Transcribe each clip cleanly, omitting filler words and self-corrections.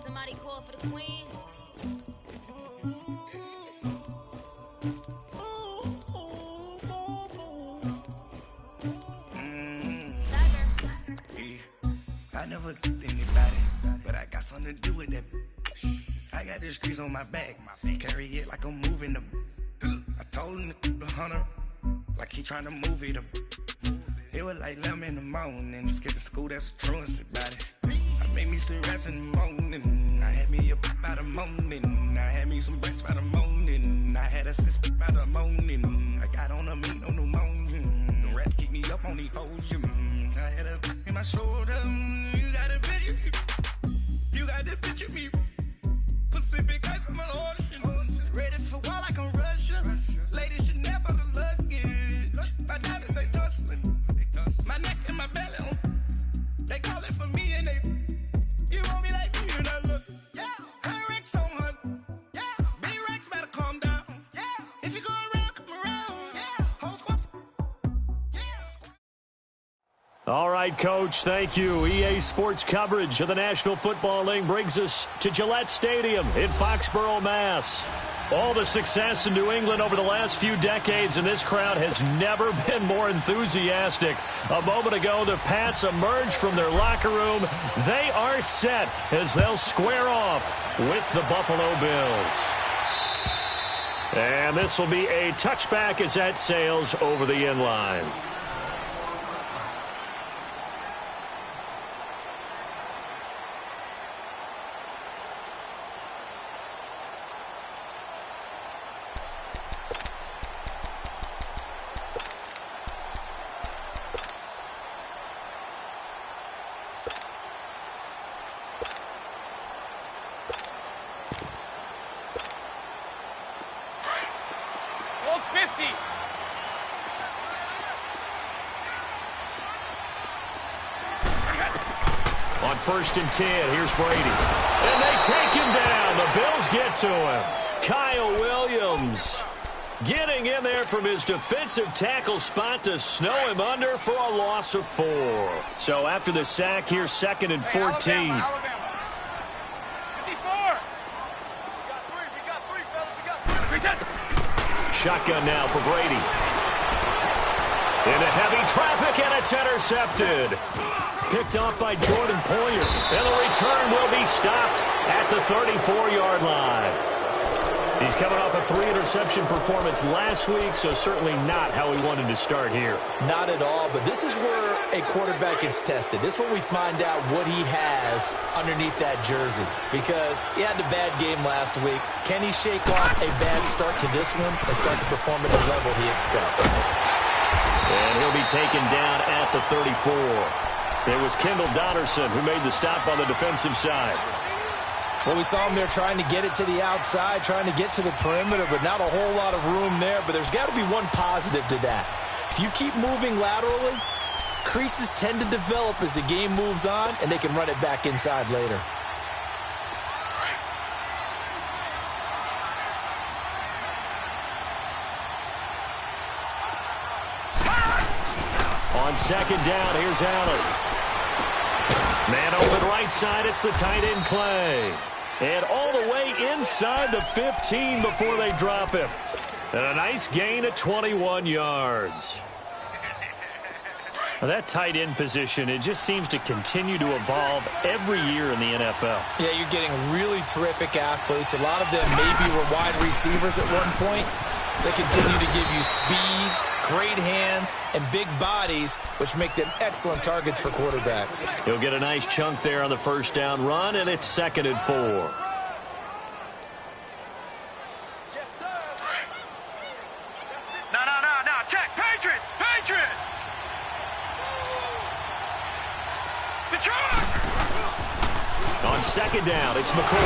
Somebody call for the queen. I never did anybody, but I got something to do with that. I got the streets on my back, carry it like I'm moving the. I told him the hunter, like he trying to move it up. It was like 11 in the morning, skipping school, that's a truancy about it. I made me some rest in the morning, I had me a pop by the morning, I had me some breaks by the morning, I had a six by the morning, I got on a meat on the morning, the rats keep me up on the ocean, I had a in my shoulder, you got a picture, you got the picture me, Pacific ice on my ocean, ready for war like I'm Russian, ladies should never the luggage, my diamonds they tussling. My neck and my belly, they calling for me and they, you want me like me and I look, yeah, her Rex on her, yeah, big Rex better calm down, yeah, if you go around, come around, yeah, whole squad, yeah. All right, Coach, thank you. EA Sports coverage of the National Football League brings us to Gillette Stadium in Foxborough, Mass. All the success in New England over the last few decades, and this crowd has never been more enthusiastic. A moment ago, the Pats emerged from their locker room. They are set as they'll square off with the Buffalo Bills. And this will be a touchback as that sails over the end line. On 1st and 10, here's Brady. And they take him down. The Bills get to him. Kyle Williams getting in there from his defensive tackle spot to snow him under for a loss of 4. So after the sack, here's 2nd and 14. Alabama. 54. We got three. Shotgun now for Brady. Into heavy traffic, and it's intercepted. Picked off by Jordan Poyer. And the return will be stopped at the 34-yard line. He's coming off a 3-interception performance last week, so certainly not how he wanted to start here. Not at all, but this is where a quarterback gets tested. This is where we find out what he has underneath that jersey. Because he had a bad game last week. Can he shake off a bad start to this one and start to perform at the level he expects? And he'll be taken down at the 34. It was Kendall Donnerson who made the stop on the defensive side. Well, we saw him there trying to get it to the outside, trying to get to the perimeter, but not a whole lot of room there. But there's got to be one positive to that. If you keep moving laterally, creases tend to develop as the game moves on, and they can run it back inside later. On 2nd down, here's Allen. Man open right side, it's the tight end Clay. And all the way inside the 15 before they drop him. And a nice gain of 21 yards. Now that tight end position, it just seems to continue to evolve every year in the NFL. Yeah, you're getting really terrific athletes. A lot of them maybe were wide receivers at one point. They continue to give you speed, great hands, and big bodies, which make them excellent targets for quarterbacks. He'll get a nice chunk there on the 1st down run, and it's 2nd and 4. Yes, sir. No. Check. Patriot. Detroit. On 2nd down, it's McCoy.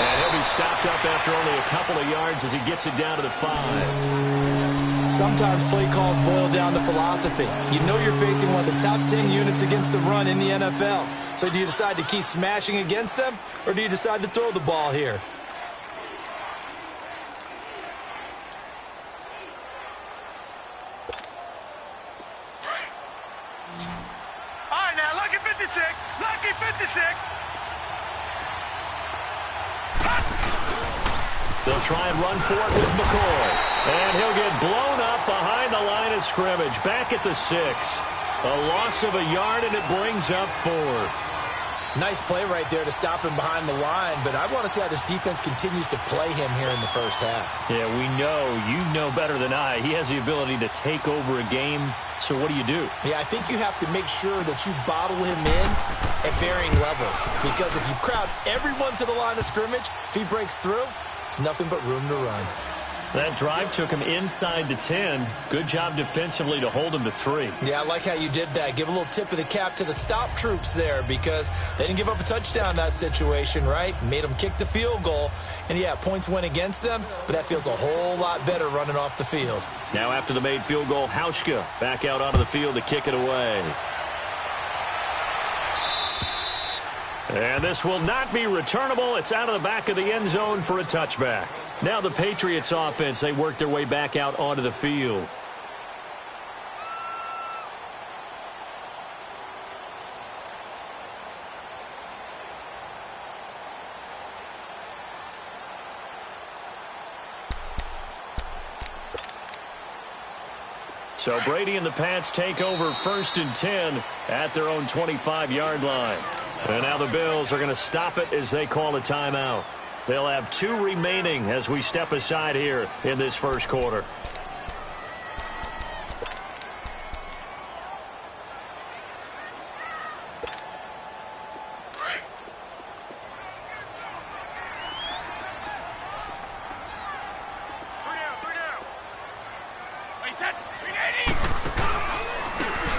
And he'll be stopped up after only a couple of yards as he gets it down to the 5. Sometimes play calls boil down to philosophy. You know you're facing one of the top 10 units against the run in the NFL. So do you decide to keep smashing against them, or do you decide to throw the ball here? All right, now look at 56! Lucky 56! They'll try and run for it with McCoy. And he'll get blown up behind the line of scrimmage. Back at the 6. A loss of a yard, and it brings up 4th. Nice play right there to stop him behind the line, but I want to see how this defense continues to play him here in the first half. Yeah, we know. You know better than I. He has the ability to take over a game. So what do you do? Yeah, I think you have to make sure that you bottle him in at varying levels. Because if you crowd everyone to the line of scrimmage, if he breaks through, it's nothing but room to run. That drive took him inside the 10. Good job defensively to hold him to 3. Yeah, I like how you did that. Give a little tip of the cap to the stop troops there because they didn't give up a touchdown in that situation, right? Made them kick the field goal. And, yeah, points went against them, but that feels a whole lot better running off the field. Now after the made field goal, Hauschka back out onto the field to kick it away. And this will not be returnable. It's out of the back of the end zone for a touchback. Now the Patriots offense, they work their way back out onto the field. So Brady and the Pats take over 1st and 10 at their own 25-yard line. And now the Bills are going to stop it as they call a timeout. They'll have 2 remaining as we step aside here in this first quarter.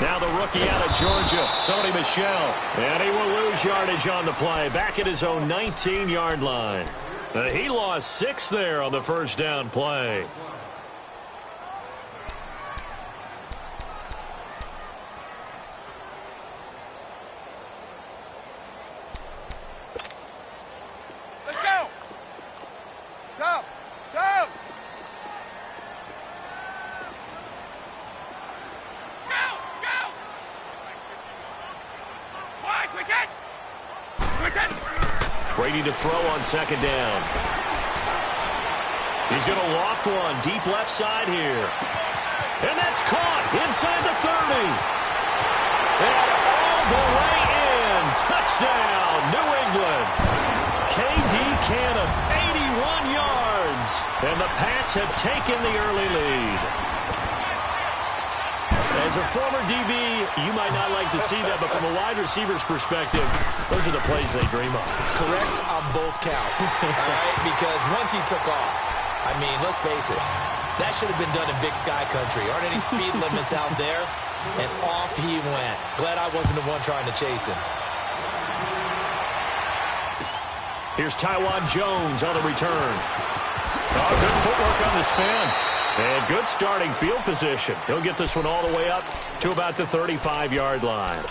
Now the rookie out of Georgia, Sony Michel. And he will lose yardage on the play. Back at his own 19-yard line. He lost 6 there on the first down play. Let's go! Stop! Stop! Go! Go! Why? Twitch it! Twitch it! Brady to throw on 2nd down. He's going to loft one deep left side here. And that's caught inside the 30. And all the way in. Touchdown, New England. K.D. Cannon, 81 yards. And the Pats have taken the early lead. As a former DB, you might not like to see that, but from a wide receiver's perspective, those are the plays they dream of. Correct on both counts, all right? Because once he took off, I mean, let's face it, that should have been done in Big Sky Country. Aren't any speed limits out there? And off he went. Glad I wasn't the one trying to chase him. Here's Tywan Jones on the return. Oh, good footwork on the spin. And good starting field position. He'll get this one all the way up to about the 35-yard line.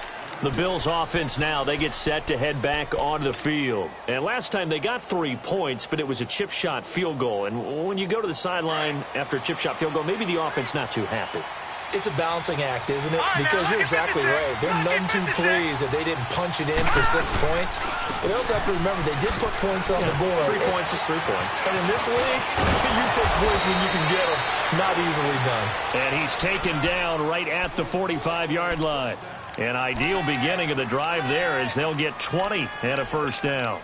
The Bills offense now, they get set to head back onto the field. And last time they got 3 points, but it was a chip shot field goal. And when you go to the sideline after a chip shot field goal, maybe the offense not too happy. It's a balancing act, isn't it? Because you're exactly right. They're none too pleased that they didn't punch it in for 6 points. But they also have to remember they did put points on the board. 3 points is 3 points. And in this league, you take points when you can get them. Not easily done. And he's taken down right at the 45-yard line. An ideal beginning of the drive there as they'll get 20 and a first down.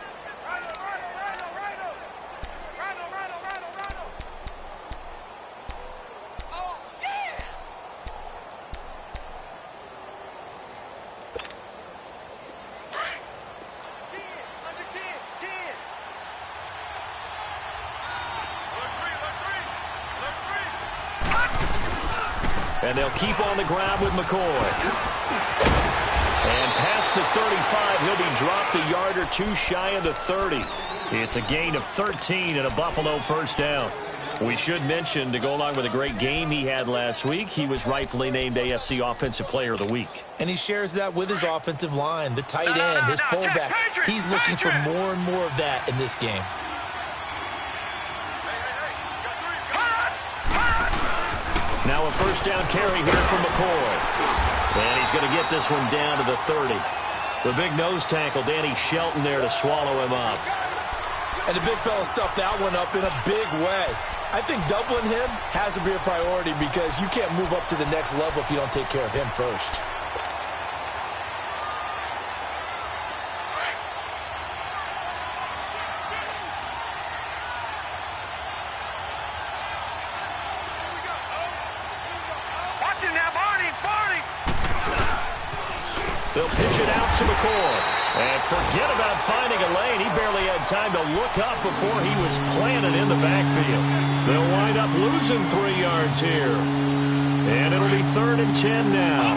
And they'll keep on the ground with McCoy. And past the 35, he'll be dropped a yard or 2 shy of the 30. It's a gain of 13 and a Buffalo first down. We should mention, to go along with a great game he had last week, he was rightfully named AFC Offensive Player of the Week. And he shares that with his offensive line, the tight end, his fullback. He's looking for more and more of that in this game. Now a first down carry here from McCoy. And he's going to get this one down to the 30. The big nose tackle, Danny Shelton there to swallow him up. And the big fella stuffed that one up in a big way. I think doubling him has to be a priority because you can't move up to the next level if you don't take care of him first. They'll pitch it out to McCoy. And forget about finding a lane. He barely had time to look up before he was planted in the backfield. They'll wind up losing 3 yards here. And it'll be 3rd and 10 now.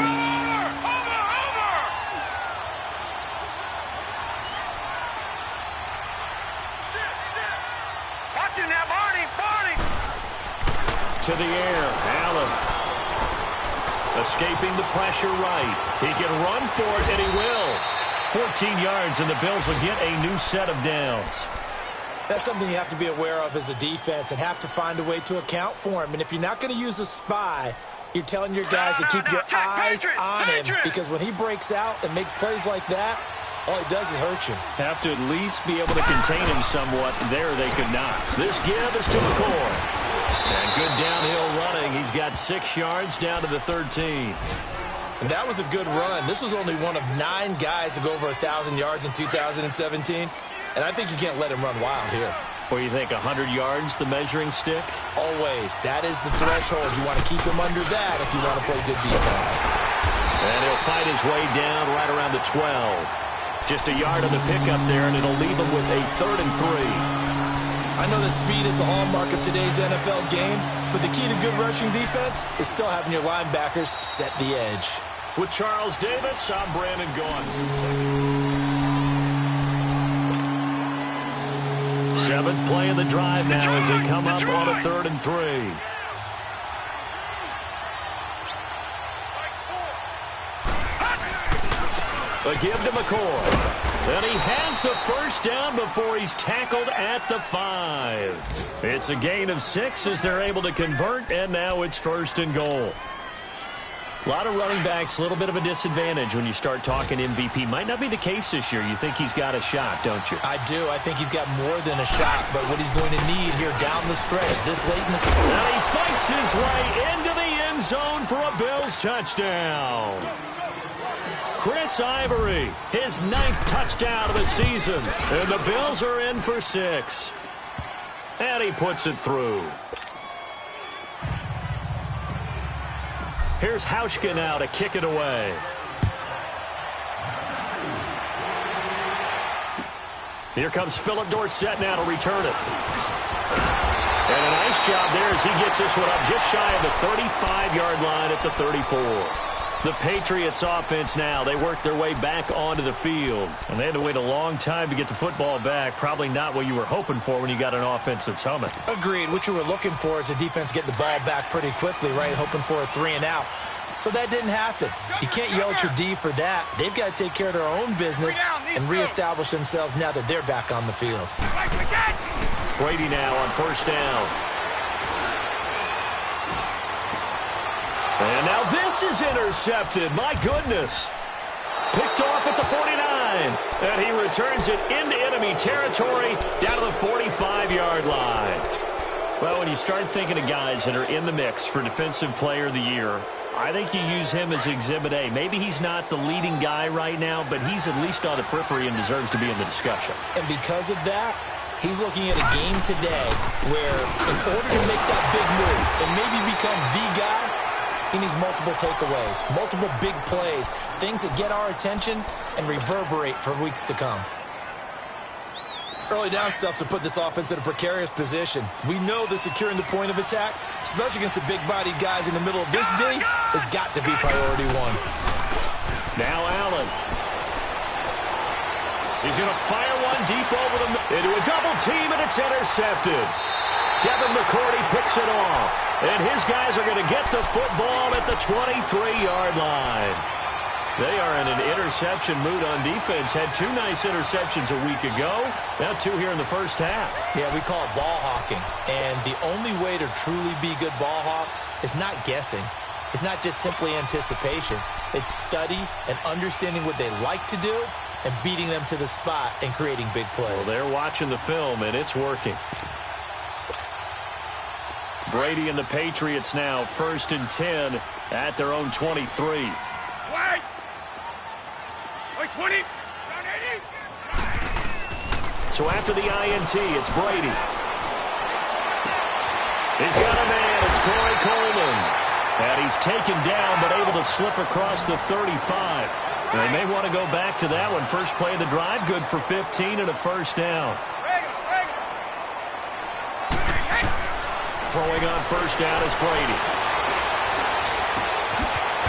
Watching now, Barney! To the air, Allen. Escaping the pressure right. He can run for it, and he will. 14 yards, and the Bills will get a new set of downs. That's something you have to be aware of as a defense and have to find a way to account for him. And if you're not going to use a spy, you're telling your guys to keep your eyes on him, because when he breaks out and makes plays like that, all he does is hurt you. Have to at least be able to contain him somewhat. There they could not. This give is to McCoy. And good downhill running. He's got 6 yards down to the 13. And that was a good run. This was only one of 9 guys to go over 1,000 yards in 2017. And I think you can't let him run wild here. What do you think, 100 yards, the measuring stick? Always. That is the threshold. You want to keep him under that if you want to play good defense. And he'll fight his way down right around the 12. Just a yard on the pickup there, and it'll leave him with a 3rd and 3. I know that speed is the hallmark of today's NFL game, but the key to good rushing defense is still having your linebackers set the edge. With Charles Davis, I'm Brandon Gaughan. 7th play of the drive now as they come up on a 3rd and 3. A give to McCoy. And he has the first down before he's tackled at the 5. It's a gain of 6 as they're able to convert, and now it's 1st and goal. A lot of running backs, a little bit of a disadvantage when you start talking MVP. Might not be the case this year. You think he's got a shot, don't you? I do. I think he's got more than a shot, but what he's going to need here down the stretch, this late in the season. And he fights his way into the end zone for a Bills touchdown. Chris Ivory, his 9th touchdown of the season. And the Bills are in for 6. And he puts it through. Here's Hauschka now to kick it away. Here comes Philip Dorsett now to return it. And a nice job there as he gets this one up just shy of the 35-yard line at the 34. The Patriots offense now, they work their way back onto the field. And they had to wait a long time to get the football back. Probably not what you were hoping for when you got an offense that's humming. Agreed. What you were looking for is a defense getting the ball back pretty quickly, right? Hoping for a 3 and out. So that didn't happen. You can't yell at your D for that. They've got to take care of their own business and reestablish themselves now that they're back on the field. Brady now on 1st down. And now this is intercepted. My goodness. Picked off at the 49. And he returns it into enemy territory down to the 45-yard line. Well, when you start thinking of guys that are in the mix for Defensive Player of the Year, I think you use him as Exhibit A. Maybe he's not the leading guy right now, but he's at least on the periphery and deserves to be in the discussion. And because of that, he's looking at a game today where in order to make that big move and maybe become the guy, he needs multiple takeaways, multiple big plays, things that get our attention and reverberate for weeks to come. Early down stuff to put this offense in a precarious position. We know that securing the point of attack, especially against the big-bodied guys in the middle of this D, has got to be priority 1. Now Allen. He's going to fire one deep over the into a double team, and it's intercepted. Devin McCourty picks it off. And his guys are going to get the football at the 23-yard line. They are in an interception mood on defense. Had 2 nice interceptions a week ago. Now 2 here in the first half. Yeah, we call it ball hawking. And the only way to truly be good ball hawks is not guessing. is not just simply anticipation. It's study and understanding what they like to do and beating them to the spot and creating big plays. Well, they're watching the film, and it's working. Brady and the Patriots now 1st and 10 at their own 23. Wait! Wait, 20! Round 80! So after the INT, it's Brady. He's got a man. It's Corey Coleman. And he's taken down, but able to slip across the 35. And they may want to go back to that one. First play of the drive, good for 15 and a first down. Throwing on first down is Brady.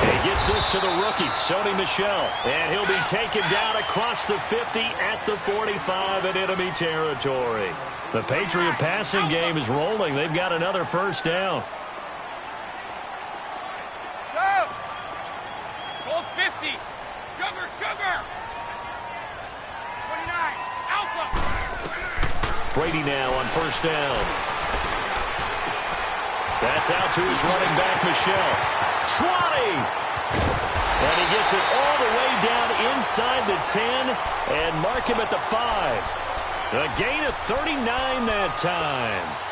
He gets this to the rookie, Sony Michel. And he'll be taken down across the 50 at the 45 in enemy territory. The Patriot passing game is rolling. They've got another first down. Go! Gold 50! Sugar, sugar! 29, Alpha! Brady now on first down. That's out to his running back, Michel. 20! And he gets it all the way down inside the 10 and mark him at the 5. A gain of 39 that time.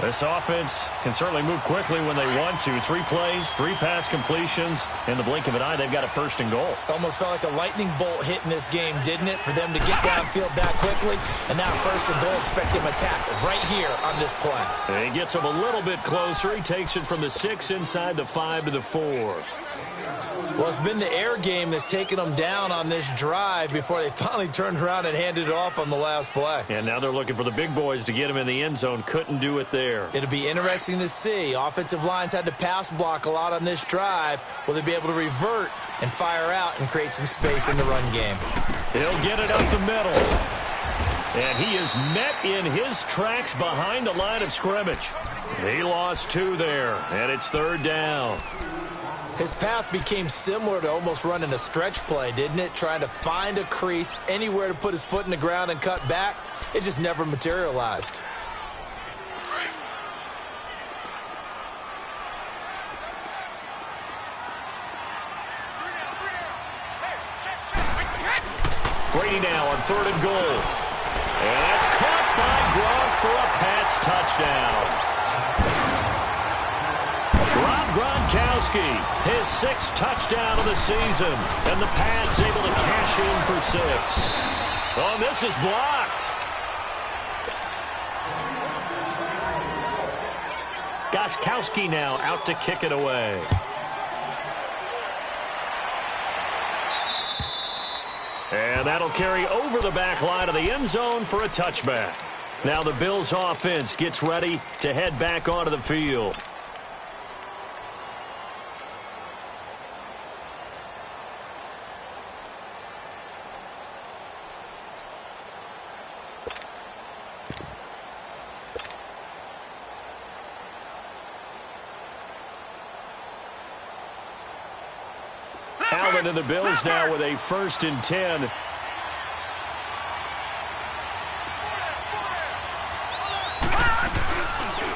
This offense can certainly move quickly when they want to. 3 plays, 3 pass completions. In the blink of an eye, they've got a first and goal. Almost felt like a lightning bolt hit in this game, didn't it? For them to get downfield that quickly. And now first and goal, expect them attack right here on this play. And he gets him a little bit closer. He takes it from the 6 inside the 5 to the 4. Well, it's been the air game that's taken them down on this drive before they finally turned around and handed it off on the last play. And now they're looking for the big boys to get him in the end zone. Couldn't do it there. It'll be interesting to see. Offensive lines had to pass block a lot on this drive. Will they be able to revert and fire out and create some space in the run game? He'll get it up the middle. And he is met in his tracks behind the line of scrimmage. He lost 2 there, and it's 3rd down. His path became similar to almost running a stretch play, didn't it? Trying to find a crease, anywhere to put his foot in the ground and cut back. It just never materialized. Brady now on 3rd and goal. And that's caught by Gronk for a Pats touchdown. Gronkowski, his 6th touchdown of the season, and the Pats able to cash in for 6. Oh, this is blocked. Gronkowski now out to kick it away. And that'll carry over the back line of the end zone for a touchback. Now the Bills offense gets ready to head back onto the field. Allen and the Bills now with a 1st and 10.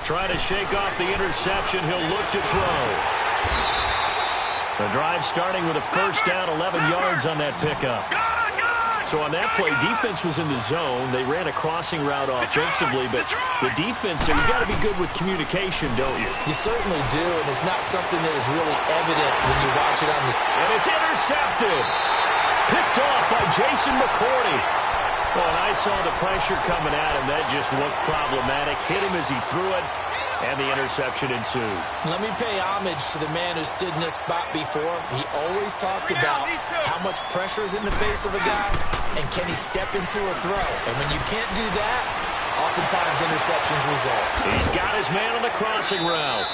Trying to shake off the interception. He'll look to throw. The drive starting with a first down, 11 yards on that pickup. So on that play, defense was in the zone. They ran a crossing route offensively, but the defense, so you got to be good with communication, don't you? You certainly do, and it's not something that is really evident when you watch it on the... And it's intercepted. Picked off by Jason McCourty. Well, and I saw the pressure coming at him. That just looked problematic. Hit him as he threw it, and the interception ensued. Let me pay homage to the man who stood in this spot before. He always talked about how much pressure is in the face of a guy, and can he step into a throw. And when you can't do that, oftentimes interceptions result. He's got his man on the crossing route.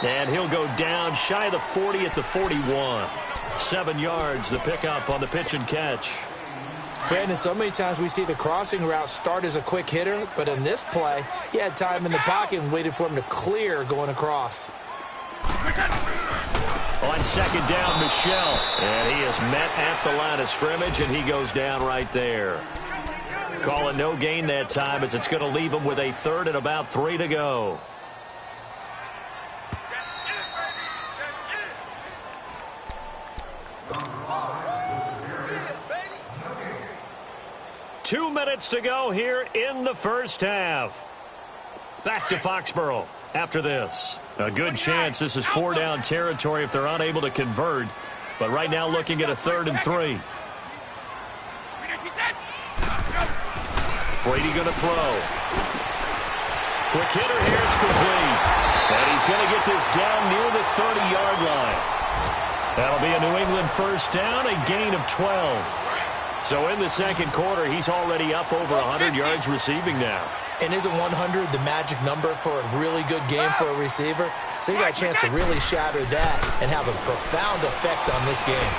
And he'll go down shy of the 40 at the 41. 7 yards, the pickup on the pitch and catch. Brandon, so many times we see the crossing route start as a quick hitter, but in this play, he had time in the pocket and waited for him to clear going across. On 2nd down, Michel. And he is met at the line of scrimmage, and he goes down right there. Call it no gain that time, as it's going to leave him with a 3rd and about 3 to go. 2 minutes to go here in the first half. Back to Foxborough after this. A good chance this is 4-down territory if they're unable to convert. But right now looking at a 3rd and 3. Brady going to throw. Quick hitter here, it's complete. And he's going to get this down near the 30-yard line. That'll be a New England first down, a gain of 12. So in the second quarter, he's already up over 100 yards receiving now. And isn't 100 the magic number for a really good game for a receiver? So you got a chance to really shatter that and have a profound effect on this game.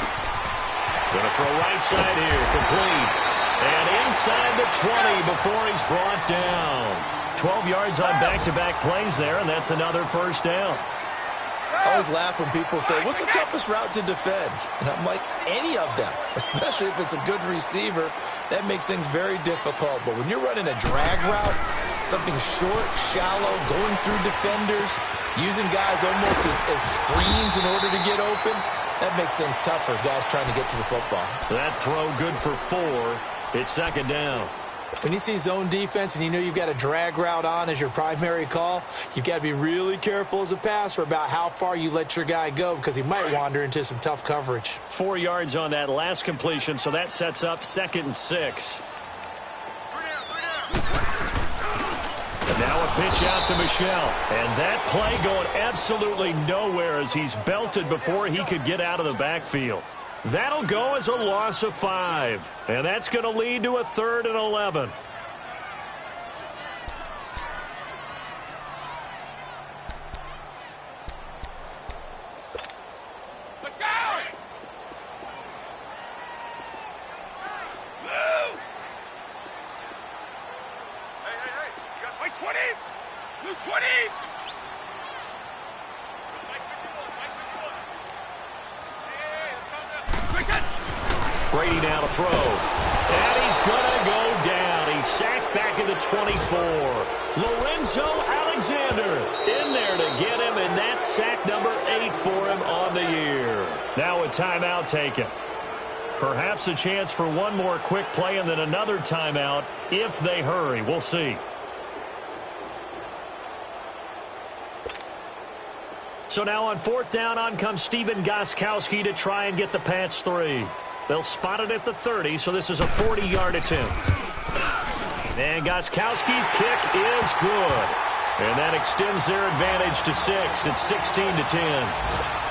Going to throw right side here, complete. And inside the 20 before he's brought down. 12 yards on back-to-back plays there, and that's another first down. I always laugh when people say, what's the toughest route to defend? And I'm like, any of them, especially if it's a good receiver. That makes things very difficult. But when you're running a drag route, something short, shallow, going through defenders, using guys almost as screens in order to get open, that makes things tougher, guys trying to get to the football. That throw good for 4. It's second down. When you see zone defense and you know you've got a drag route on as your primary call, you've got to be really careful as a passer about how far you let your guy go because he might wander into some tough coverage. 4 yards on that last completion, so that sets up 2nd and 6. And now a pitch out to Michel. And that play going absolutely nowhere as he's belted before he could get out of the backfield. That'll go as a loss of 5. And that's going to lead to a 3rd and 11. Let's go! Move! Hey. You got my 20? Blue 20! Brady now to throw. And he's going to go down. He's sacked back at the 24. Lorenzo Alexander in there to get him, and that's sack number 8 for him on the year. Now a timeout taken. Perhaps a chance for one more quick play and then another timeout if they hurry. We'll see. So now on 4th down, on comes Stephen Gostkowski to try and get the Pats 3. They'll spot it at the 30, so this is a 40-yard attempt. And Gostkowski's kick is good. And that extends their advantage to 6. It's 16-10.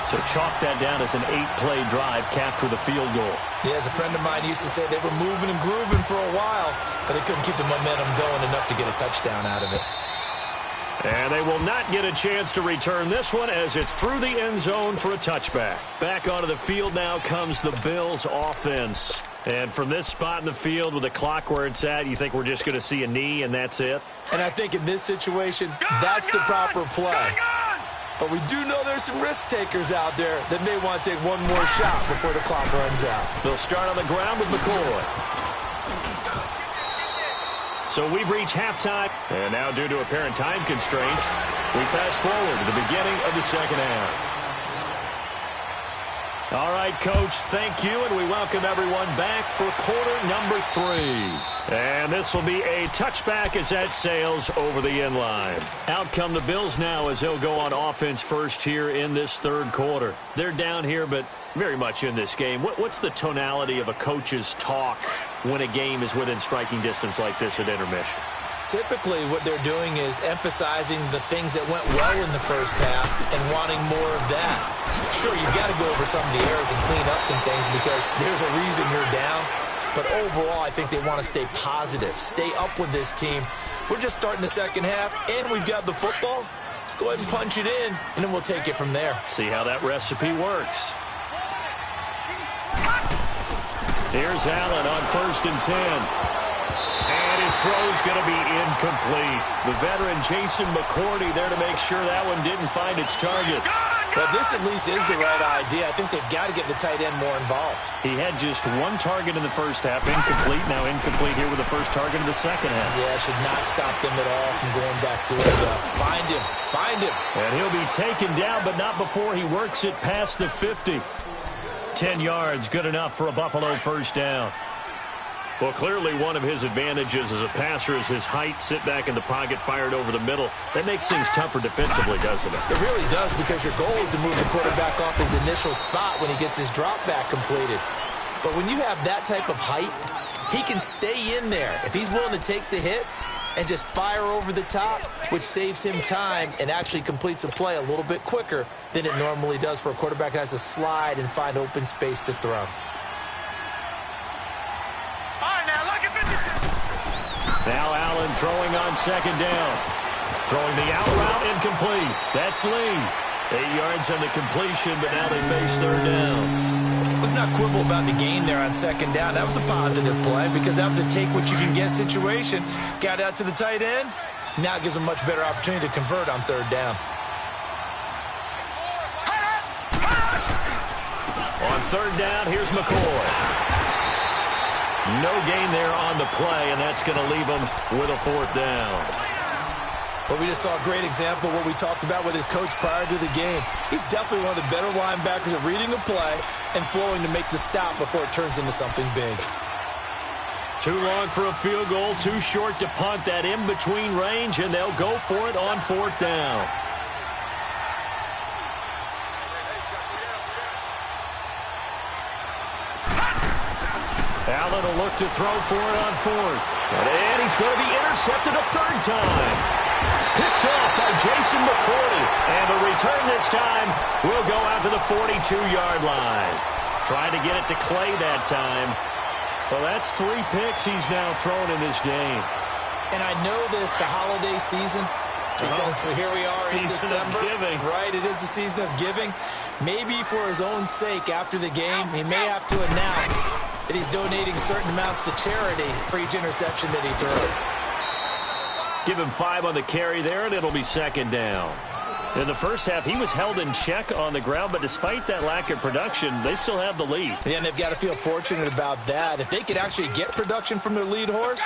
So chalk that down as an 8-play drive capped with a field goal. Yeah, as a friend of mine used to say, they were moving and grooving for a while, but they couldn't keep the momentum going enough to get a touchdown out of it. And they will not get a chance to return this one as it's through the end zone for a touchback. Back onto the field now comes the Bills offense. And from this spot in the field with the clock where it's at, you think we're just going to see a knee and that's it? And I think in this situation, that's the proper play. But we do know there's some risk takers out there that may want to take one more shot before the clock runs out. They'll start on the ground with McCoy. So we've reached halftime, and now due to apparent time constraints, we fast forward to the beginning of the second half. All right, Coach, thank you, and we welcome everyone back for quarter number 3. And this will be a touchback as that sails over the end line. Out come the Bills now as they'll go on offense first here in this third quarter. They're down here, but very much in this game. What's the tonality of a coach's talk when a game is within striking distance like this at intermission? Typically, what they're doing is emphasizing the things that went well in the first half and wanting more of that. Sure, you've got to go over some of the errors and clean up some things because there's a reason you're down. But overall, I think they want to stay positive, stay up with this team. We're just starting the second half, and we've got the football. Let's go ahead and punch it in, and then we'll take it from there. See how that recipe works. Here's Allen on 1st and 10. And his throw's going to be incomplete. The veteran Jason McCourty there to make sure that one didn't find its target. Well, this at least is the right idea. I think they've got to get the tight end more involved. He had just one target in the first half, incomplete. Now incomplete here with the first target of the second half. Yeah, should not stop them at all from going back to it. Find him. Find him. And he'll be taken down, but not before he works it past the 50. 10 yards, good enough for a Buffalo first down. Well, clearly one of his advantages as a passer is his height. Sit back in the pocket, fired over the middle. That makes things tougher defensively, doesn't it? It really does, because your goal is to move the quarterback off his initial spot when he gets his drop back completed. But when you have that type of height, he can stay in there if he's willing to take the hits and just fire over the top, which saves him time and actually completes a play a little bit quicker than it normally does for a quarterback who has to slide and find open space to throw. Now Allen throwing on second down. Throwing the out route, incomplete. That's Lee. 8 yards on the completion, but now they face third down. Let's not quibble about the gain there on second down. That was a positive play because that was a take-what-you-can-get situation. Got out to the tight end. Now it gives them a much better opportunity to convert on third down. On third down, here's McCoy. No gain there on the play, and that's going to leave him with a fourth down. But we just saw a great example of what we talked about with his coach prior to the game. He's definitely one of the better linebackers at reading a play and flowing to make the stop before it turns into something big. Too long for a field goal, too short to punt. That in-between range, and they'll go for it on fourth down. Allen will look to throw for it on fourth. And he's going to be intercepted a third time. Picked off by Jason McCourty. And the return this time will go out to the 42-yard line. Trying to get it to Clay that time. Well, that's 3 picks he's now thrown in this game. And I know this, the holiday season, because here we are in December. Giving. Right, it is the season of giving. Maybe for his own sake after the game, he may have to announce that he's donating certain amounts to charity for each interception that he throws. Give him 5 on the carry there, and it'll be second down. In the first half, he was held in check on the ground, but despite that lack of production, they still have the lead. Yeah, and they've got to feel fortunate about that. If they could actually get production from their lead horse,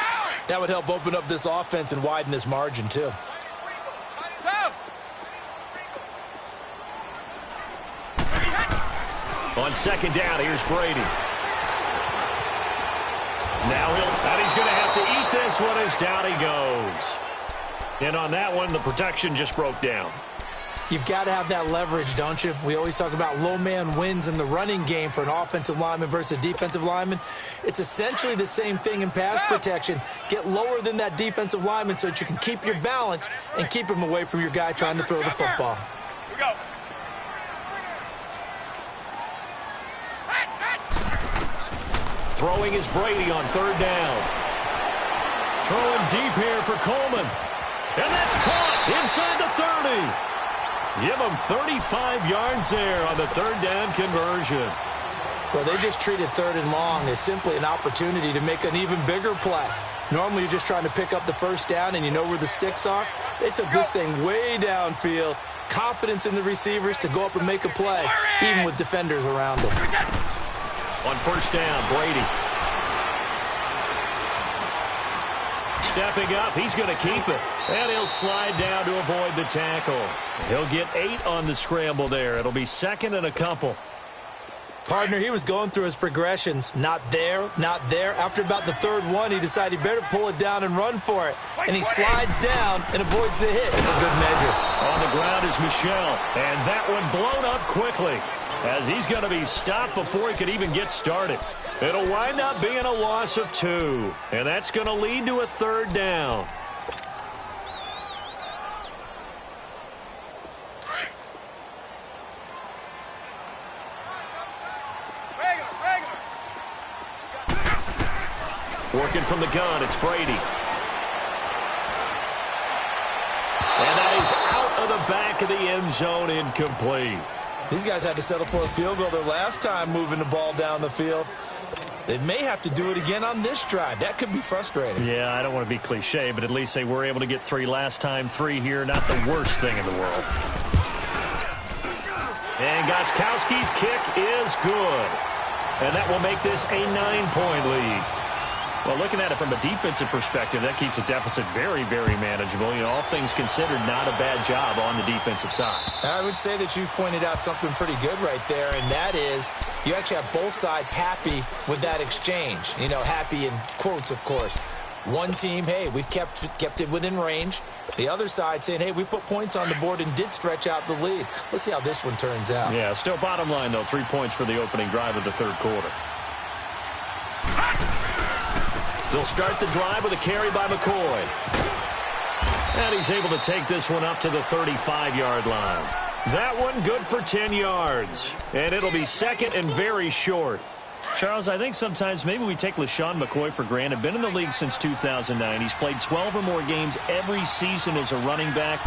that would help open up this offense and widen this margin, too. On second down, here's Brady. Now he's going to have to eat this one as down he goes. And on that one, the protection just broke down. You've got to have that leverage, don't you? We always talk about low man wins in the running game for an offensive lineman versus a defensive lineman. It's essentially the same thing in pass protection. Get lower than that defensive lineman so that you can keep your balance and keep him away from your guy trying to throw the football. Here we go. Throwing is Brady on third down. Throwing deep here for Coleman. And that's caught inside the 30. Give him 35 yards there on the third down conversion. Well, they just treated third and long as simply an opportunity to make an even bigger play. Normally, you're just trying to pick up the first down and you know where the sticks are. They took this thing way downfield. Confidence in the receivers to go up and make a play, even with defenders around them. On first down, Brady. Stepping up, he's going to keep it. And he'll slide down to avoid the tackle. He'll get 8 on the scramble there. It'll be second and a couple. Partner, he was going through his progressions. Not there, not there. After about the third one, he decided he better pull it down and run for it. And he slides down and avoids the hit for good measure. On the ground is Michel. And that one blown up quickly, as he's going to be stopped before he could even get started. It'll wind up being a loss of 2, and that's going to lead to a third down. Working from the gun, it's Brady. And that is out of the back of the end zone, incomplete. These guys had to settle for a field goal their last time moving the ball down the field. They may have to do it again on this drive. That could be frustrating. Yeah, I don't want to be cliche, but at least they were able to get 3 last time. 3 here, not the worst thing in the world. And Gostkowski's kick is good. And that will make this a 9-point lead. Well, looking at it from a defensive perspective, that keeps the deficit very, very manageable. You know, all things considered, not a bad job on the defensive side. I would say that you've pointed out something pretty good right there, and that is you actually have both sides happy with that exchange. You know, happy in quotes, of course. One team, hey, we've kept it within range. The other side saying, hey, we put points on the board and did stretch out the lead. Let's see how this one turns out. Yeah, still bottom line, though, 3 points for the opening drive of the third quarter. They'll start the drive with a carry by McCoy. And he's able to take this one up to the 35-yard line. That one good for 10 yards. And it'll be second and very short. Charles, I think sometimes maybe we take LaShawn McCoy for granted. Been in the league since 2009. He's played 12 or more games every season as a running back.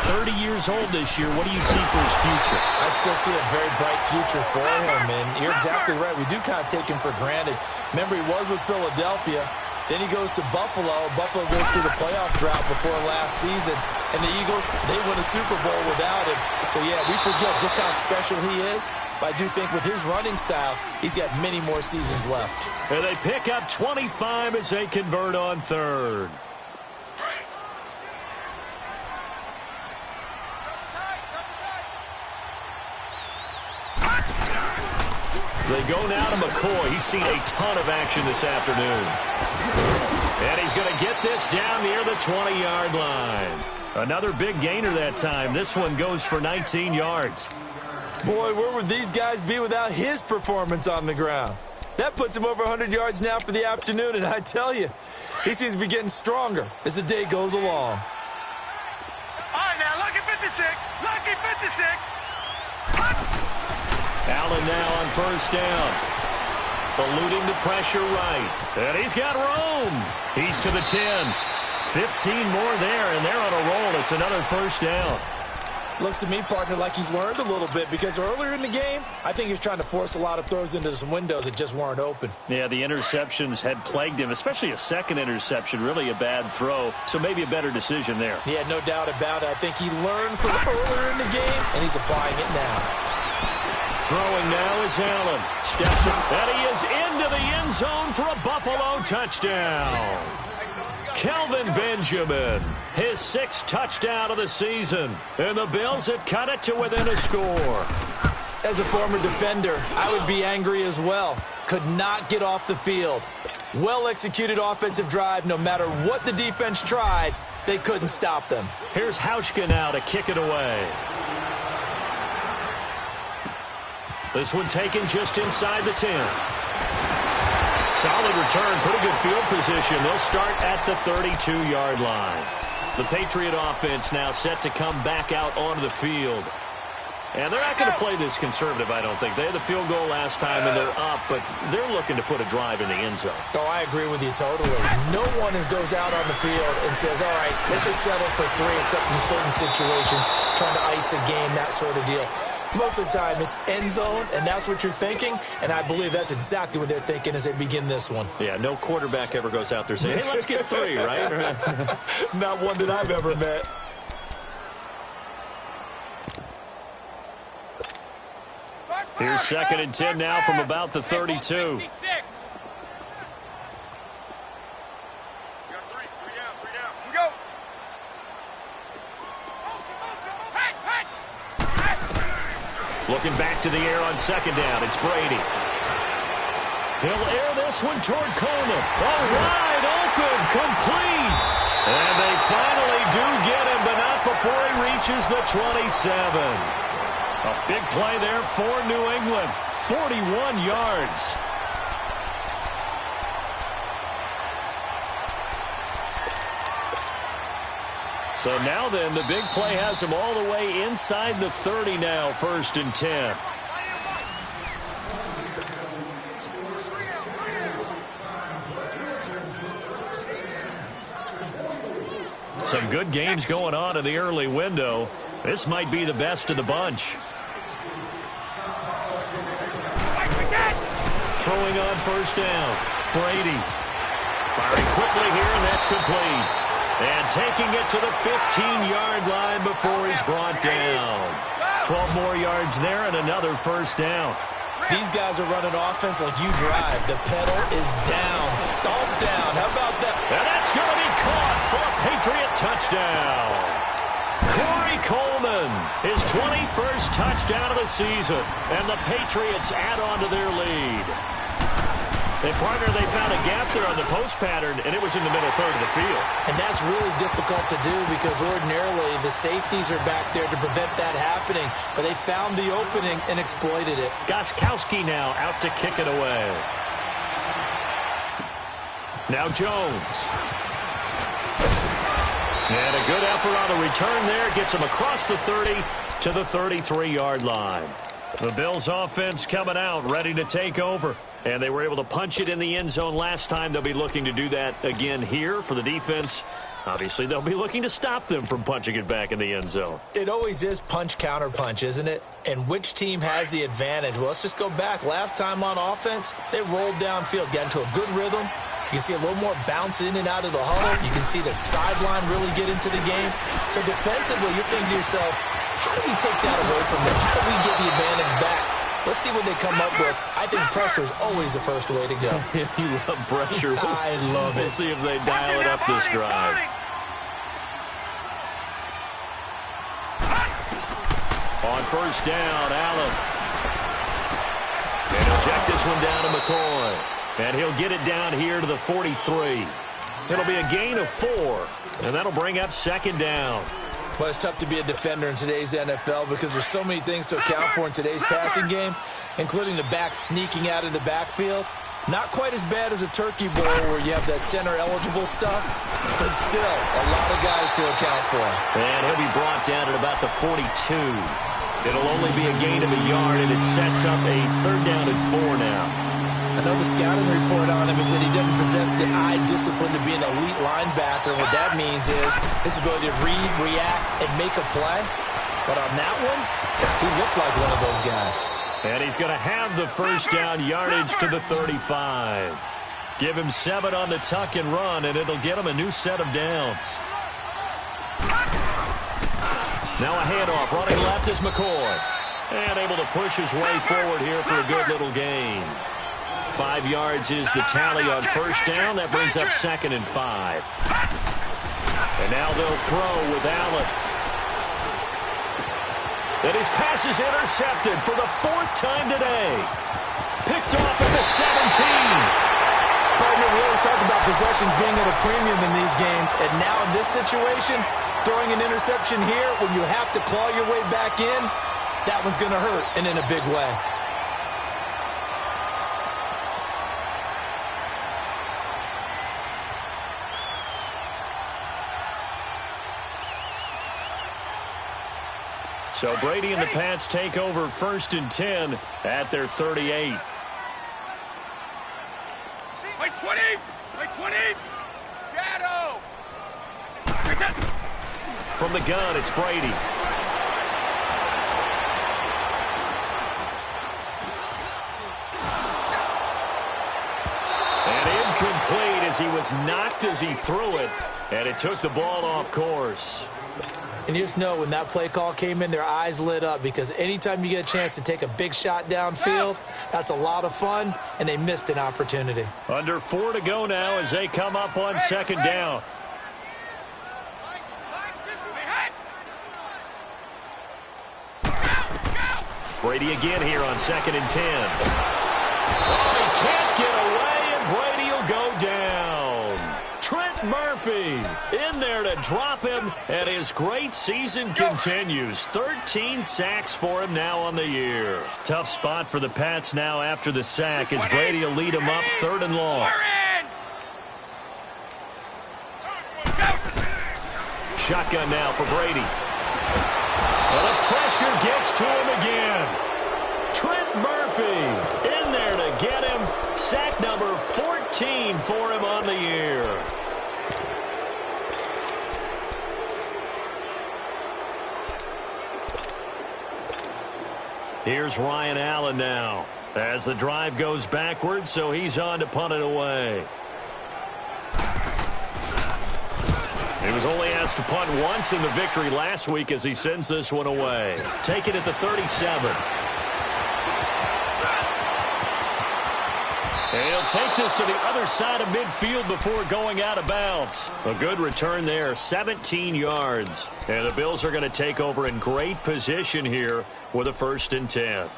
30 years old this year. What do you see for his future? I still see a very bright future for him, and you're exactly right. We do kind of take him for granted. Remember, he was with Philadelphia. Then he goes to Buffalo. Buffalo goes through the playoff drought before last season. And the Eagles, they win a Super Bowl without him. So, yeah, we forget just how special he is. But I do think with his running style, he's got many more seasons left. And they pick up 25 as they convert on third. They go now to McCoy. He's seen a ton of action this afternoon. And he's going to get this down near the 20-yard line. Another big gainer that time. This one goes for 19 yards. Boy, where would these guys be without his performance on the ground? That puts him over 100 yards now for the afternoon, and I tell you, he seems to be getting stronger as the day goes along. All right, now, lucky 56. Lucky 56. Allen now on first down. Eluding the pressure right. And he's got room. He's to the 10. 15 more there, and they're on a roll. It's another first down. Looks to me, partner, like he's learned a little bit because earlier in the game, I think he was trying to force a lot of throws into some windows that just weren't open. Yeah, the interceptions had plagued him, especially a second interception, really a bad throw. So maybe a better decision there. Yeah, no doubt about it. I think he learned from earlier in the game, and he's applying it now. Throwing now is Allen. Steps up, and he is into the end zone for a Buffalo touchdown. Kelvin Benjamin, his 6th touchdown of the season. And the Bills have cut it to within a score. As a former defender, I would be angry as well. Could not get off the field. Well-executed offensive drive. No matter what the defense tried, they couldn't stop them. Here's Hauschka now to kick it away. This one taken just inside the 10. Solid return, pretty good field position. They'll start at the 32-yard line. The Patriot offense now set to come back out onto the field. And they're not going to play this conservative, I don't think. They had the field goal last time, and they're up, but they're looking to put a drive in the end zone. Oh, I agree with you totally. No one goes out on the field and says, all right, let's just settle for 3, except in certain situations, trying to ice a game, that sort of deal. Most of the time, it's end zone, and that's what you're thinking, and I believe that's exactly what they're thinking as they begin this one. Yeah, no quarterback ever goes out there saying, hey, let's get 3, right? Not one that I've ever met. Here's 2nd and 10 now from about the 32. Looking back to the air on 2nd down. It's Brady. He'll air this one toward Coleman. Oh, wide open, complete. And they finally do get him, but not before he reaches the 27. A big play there for New England. 41 yards. So now then, the big play has him all the way inside the 30 now, 1st and 10. Some good games going on in the early window. This might be the best of the bunch. Throwing on 1st down. Brady. Firing quickly here, and that's complete. And taking it to the 15-yard line before he's brought down. 12 more yards there and another 1st down. These guys are running offense like you drive. The pedal is down. Stomp down. 21st touchdown of the season, and the Patriots add on to their lead. They found a gap there on the post pattern, and it was in the middle third of the field. And that's really difficult to do because ordinarily the safeties are back there to prevent that happening. But they found the opening and exploited it. Gostkowski now out to kick it away. Now Jones. And a good effort on the return there. Gets him across the 30 to the 33-yard line. The Bills offense coming out, ready to take over. And they were able to punch it in the end zone last time. They'll be looking to do that again here for the defense. Obviously, they'll be looking to stop them from punching it back in the end zone. It always is punch, counter punch, isn't it? And which team has the advantage? Well, let's just go back. Last time on offense, they rolled downfield, got into a good rhythm. You can see a little more bounce in and out of the huddle. You can see the sideline really get into the game. So defensively, you're thinking to yourself, how do we take that away from them? How do we get the advantage back? Let's see what they come up with. I think pressure is always the first way to go. You love pressure. I love it. We'll see if they dial it up this drive. On first down, Allen. And he'll check this one down to McCoy. And he'll get it down here to the 43. It'll be a gain of 4. And that'll bring up second down. Well, it's tough to be a defender in today's NFL because there's so many things to account for in today's passing game, including the back sneaking out of the backfield. Not quite as bad as a turkey bowl where you have that center-eligible stuff, but still a lot of guys to account for. And he'll be brought down at about the 42. It'll only be a gain of a yard, and it sets up a third down and 4 now. I know the scouting report on him is that he doesn't possess the eye discipline to be an elite linebacker. And what that means is his ability to read, react, and make a play. But on that one, he looked like one of those guys. And he's going to have the first down yardage to the 35. Give him 7 on the tuck and run, and it'll get him a new set of downs. Now a handoff. Running left is McCoy. And able to push his way forward here for a good little gain. 5 yards is the tally on first down. That brings up second and 5. And now they'll throw with Allen. And his pass is intercepted for the 4th time today. Picked off at the 17. Partner, we always talk about possessions being at a premium in these games. And now in this situation, throwing an interception here when you have to claw your way back in, that one's going to hurt, and in a big way. So Brady and the Pats take over 1st and 10 at their 38. Wait, 20! Wait, 20! Shadow! From the gun, it's Brady. And incomplete as he was knocked as he threw it, and it took the ball off course. And you just know when that play call came in, their eyes lit up because anytime you get a chance to take a big shot downfield, that's a lot of fun, and they missed an opportunity. Under 4 to go now as they come up on second down. Brady again here on 2nd and 10. Oh, he can't get away, and Brady will go down. Trent Murphy in there to drop him, and his great season continues. 13 sacks for him now on the year. Tough spot for the Pats now after the sack as Brady will lead him up 3rd and long. Shotgun now for Brady. And the pressure gets to him again. Trent Murphy in there to get him. Sack number 14 for him on the year. Here's Ryan Allen now as the drive goes backwards, so he's on to punt it away. He was only asked to punt once in the victory last week as he sends this one away. Take it at the 37. And he'll take this to the other side of midfield before going out of bounds. A good return there, 17 yards. And the Bills are going to take over in great position here with a 1st and 10.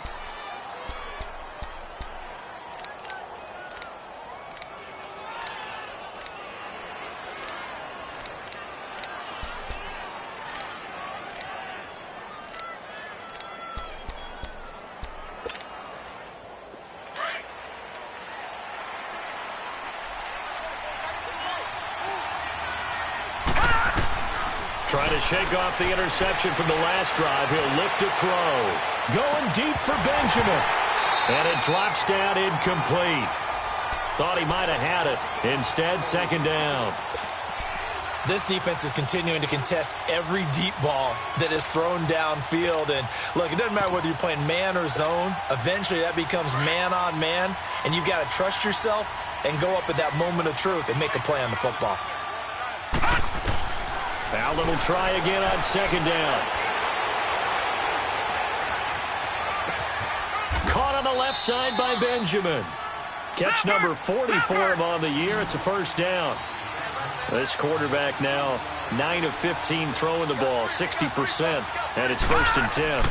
Trying to shake off the interception from the last drive. He'll look to throw. Going deep for Benjamin. And it drops down incomplete. Thought he might have had it. Instead, 2nd down. This defense is continuing to contest every deep ball that is thrown downfield. And, look, it doesn't matter whether you're playing man or zone. Eventually, that becomes man on man. And you've got to trust yourself and go up at that moment of truth and make a play on the football. Allen will try again on 2nd down. Caught on the left side by Benjamin. Catch number 40 for him on the year. It's a 1st down. This quarterback now 9 of 15 throwing the ball, 60%, and it's 1st and 10.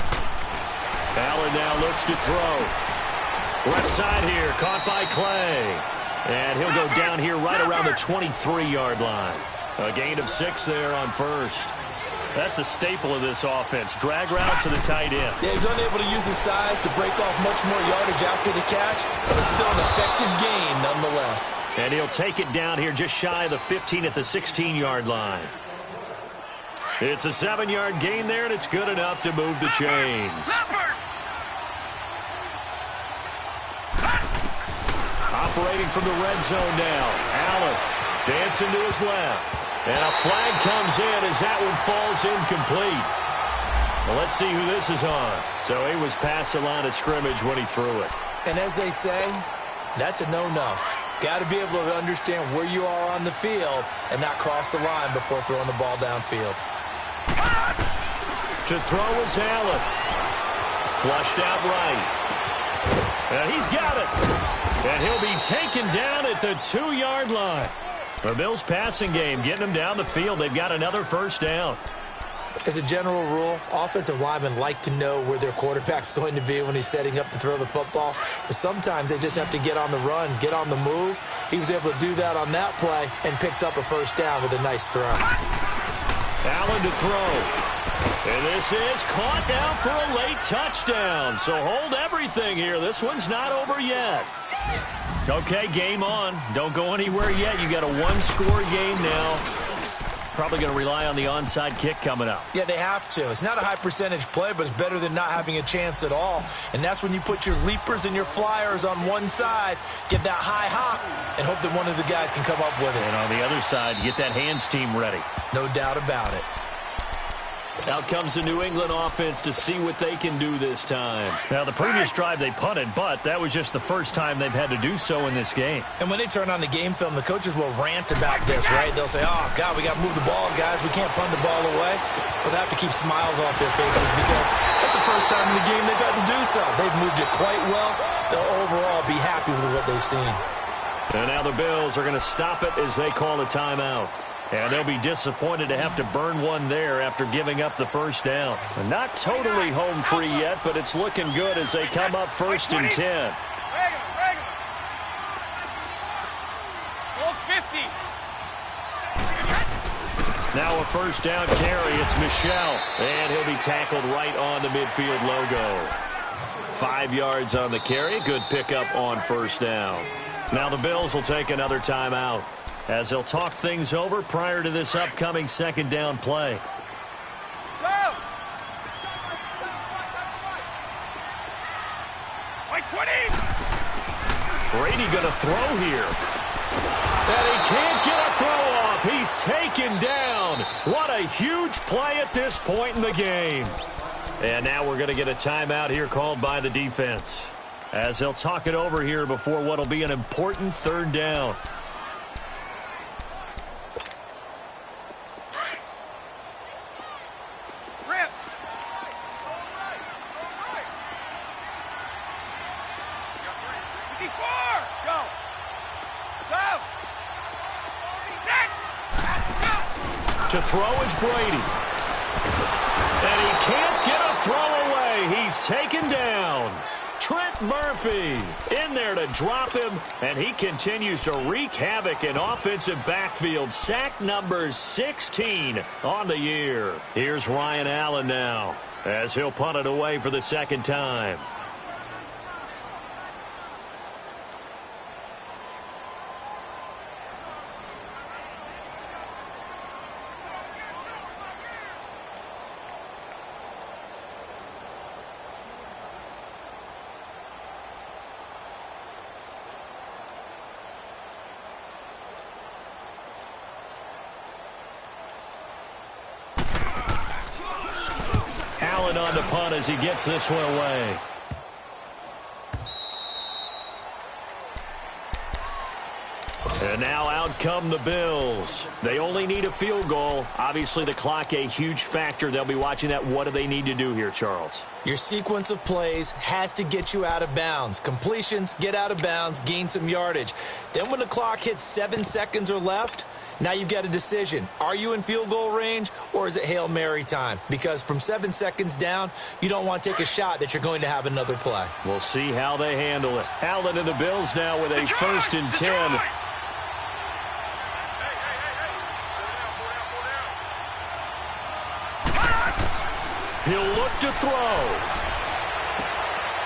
Allen now looks to throw. Left side here, caught by Clay. And he'll go down here right around the 23-yard line. A gain of 6 there on 1st. That's a staple of this offense. Drag route to the tight end. Yeah, he's unable to use his size to break off much more yardage after the catch, but it's still an effective gain nonetheless. And he'll take it down here just shy of the 15 at the 16-yard line. It's a 7-yard gain there, and it's good enough to move the chains. Operating from the red zone now. Allen dancing to his left. And a flag comes in as that one falls incomplete. Well, let's see who this is on. So he was past the line of scrimmage when he threw it. And as they say, that's a no-no. Got to be able to understand where you are on the field and not cross the line before throwing the ball downfield. To throw is Allen. Flushed out right. And he's got it. And he'll be taken down at the 2-yard line. The Bills passing game, getting them down the field. They've got another 1st down. As a general rule, offensive linemen like to know where their quarterback's going to be when he's setting up to throw the football. But sometimes they just have to get on the run, get on the move. He was able to do that on that play and picks up a 1st down with a nice throw. Allen to throw. And this is caught now for a late touchdown. So hold everything here. This one's not over yet. Okay, game on. Don't go anywhere yet. You got a 1-score game now. Probably going to rely on the onside kick coming up. Yeah, they have to. It's not a high-percentage play, but it's better than not having a chance at all. And that's when you put your leapers and your flyers on one side, get that high hop, and hope that one of the guys can come up with it. And on the other side, get that hands team ready. No doubt about it. Out comes the New England offense to see what they can do this time. Now, the previous drive they punted, but that was just the first time they've had to do so in this game. And when they turn on the game film, the coaches will rant about this, right? They'll say, oh, God, we got to move the ball, guys. We can't punt the ball away. But they have to keep smiles off their faces because that's the first time in the game they've had to do so. They've moved it quite well. They'll overall be happy with what they've seen. And now the Bills are going to stop it as they call a timeout. And they'll be disappointed to have to burn one there after giving up the 1st down. Not totally home free yet, but it's looking good as they come up 1st and 10. Now a 1st down carry. It's Michel. And he'll be tackled right on the midfield logo. 5 yards on the carry. Good pickup on 1st down. Now the Bills will take another timeout as they'll talk things over prior to this upcoming 2nd down play. Brady going to throw here. And he can't get a throw off. He's taken down. What a huge play at this point in the game. And now we're going to get a timeout here called by the defense as they'll talk it over here before what will be an important 3rd down. Go! To throw is Brady. And he can't get a throw away. He's taken down. Trent Murphy in there to drop him, and he continues to wreak havoc in offensive backfield. Sack number 16 on the year. Here's Ryan Allen now as he'll punt it away for the second time. Allen on the punt as he gets this one away. And now out come the Bills. They only need a field goal. Obviously, the clock a huge factor. They'll be watching that. What do they need to do here, Charles? Your sequence of plays has to get you out of bounds. Completions, get out of bounds, gain some yardage. Then when the clock hits 7 seconds or left, now you've got a decision. Are you in field goal range, or is it Hail Mary time? Because from 7 seconds down, you don't want to take a shot that you're going to have another play. We'll see how they handle it. Allen and the Bills now with a 1st and 10. He'll look to throw.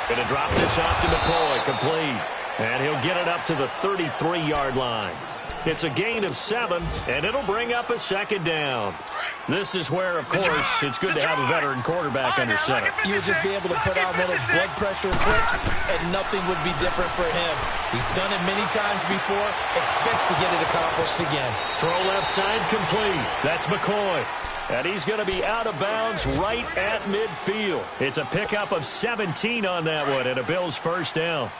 Going to drop this off to McCoy, complete. And he'll get it up to the 33-yard line. It's a gain of 7, and it'll bring up a 2nd down. This is where, of course, it's good to have a veteran quarterback under center. You would just be able to put on one of those blood pressure clips, and nothing would be different for him. He's done it many times before, expects to get it accomplished again. Throw left side complete. That's McCoy. And he's going to be out of bounds right at midfield. It's a pickup of 17 on that one, and a Bills 1st down.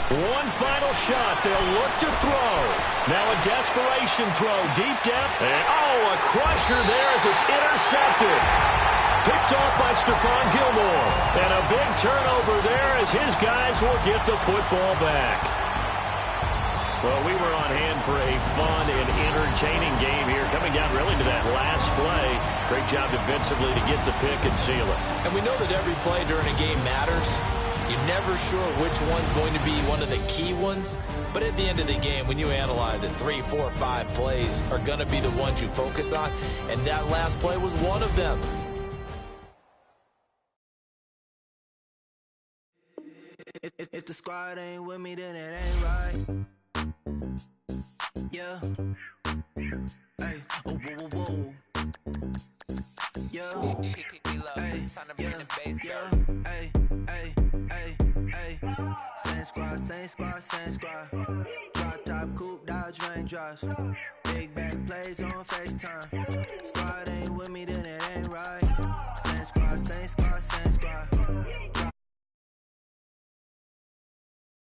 One final shot. They'll look to throw. Now a desperation throw. Deep depth. And, a crusher there as it's intercepted. Picked off by Stephon Gilmore. And a big turnover there as his guys will get the football back. Well, we were on hand for a fun and entertaining game here. Coming down really to that last play. Great job defensively to get the pick and seal it. And we know that every play during a game matters. You're never sure which one's going to be one of the key ones. But at the end of the game, when you analyze it, 3, 4, 5 plays are going to be the ones you focus on. And that last play was one of them. If the squad ain't with me, then it ain't right. Yeah. Hey. Oh, whoa, whoa, whoa. Yeah. Hey. Yeah. Hey. Hey. Hey. Hey. Same squad, same squad, same squad. Drop top, coupe, Dodge raindrops. Big back plays on FaceTime. Squad ain't with me, then it ain't right. Same squad, same squad, same squad.